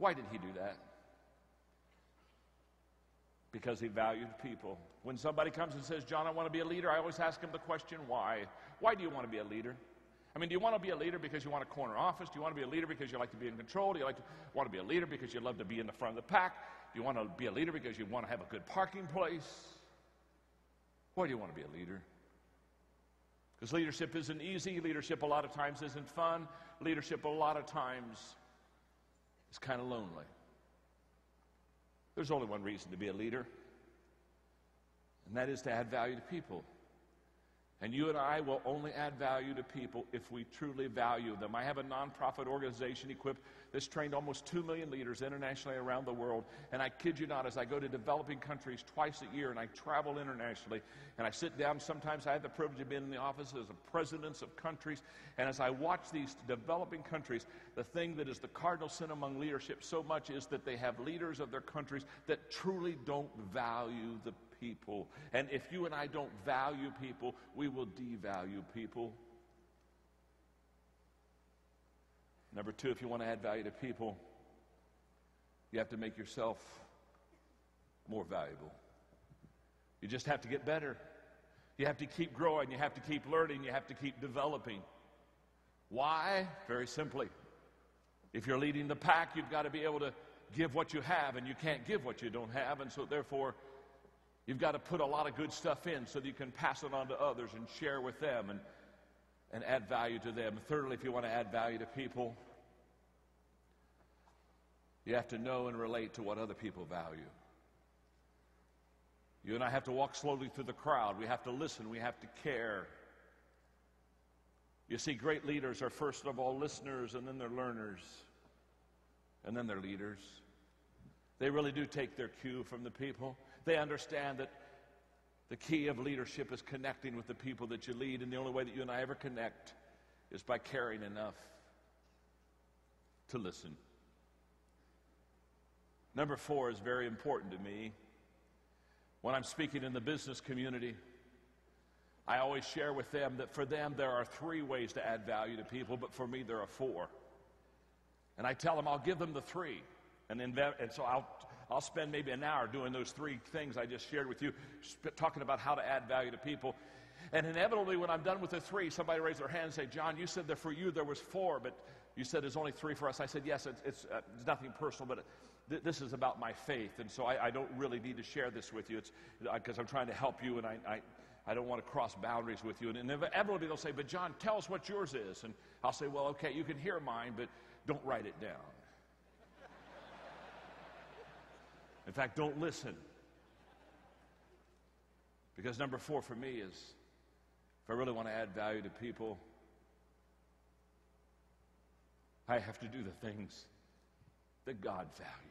Why did he do that? Because he valued people. When somebody comes and says, John, I want to be a leader, I always ask them the question, why? Why do you want to be a leader? I mean, do you want to be a leader because you want a corner office? Do you want to be a leader because you like to be in control? Do you want to be a leader because you love to be in the front of the pack? Do you want to be a leader because you want to have a good parking place? Why do you want to be a leader? Because leadership isn't easy. Leadership a lot of times isn't fun. Leadership a lot of times is kind of lonely. There's only one reason to be a leader, and that is to add value to people. And you and I will only add value to people if we truly value them. I have a nonprofit organization, Equip, that's trained almost 2 million leaders internationally around the world. And I kid you not, as I go to developing countries twice a year and I travel internationally, and I sit down, sometimes I have the privilege of being in the offices of presidents of countries. And as I watch these developing countries, the thing that is the cardinal sin among leadership so much is that they have leaders of their countries that truly don't value the people. And if you and I don't value people, we will devalue people. Number two, if you want to add value to people, you have to make yourself more valuable. You just have to get better. You have to keep growing. You have to keep learning. You have to keep developing. Why? Very simply. If you're leading the pack, you've got to be able to give what you have, and you can't give what you don't have, and so therefore you've got to put a lot of good stuff in so that you can pass it on to others and share with them and add value to them. Thirdly, if you want to add value to people, you have to know and relate to what other people value. You and I have to walk slowly through the crowd. We have to listen. We have to care. You see, great leaders are first of all listeners, and then they're learners, and then they're leaders. They really do take their cue from the people. They understand that the key of leadership is connecting with the people that you lead, and the only way that you and I ever connect is by caring enough to listen. Number four is very important to me. When I'm speaking in the business community, I always share with them that for them there are 3 ways to add value to people, but for me there are 4. And I tell them I'll give them the 3. And so I'll spend maybe an hour doing those 3 things I just shared with you, talking about how to add value to people. And inevitably, when I'm done with the 3, somebody raise their hand and say, John, you said that for you there was 4, but you said there's only 3 for us. I said, yes, it's nothing personal, but this is about my faith, and so I don't really need to share this with you. It's because I'm trying to help you, and I don't want to cross boundaries with you. And inevitably they'll say, but John, tell us what yours is. And I'll say, well, okay, you can hear mine, but don't write it down. In fact, don't listen. Because number 4 for me is, if I really want to add value to people, I have to do the things that God values.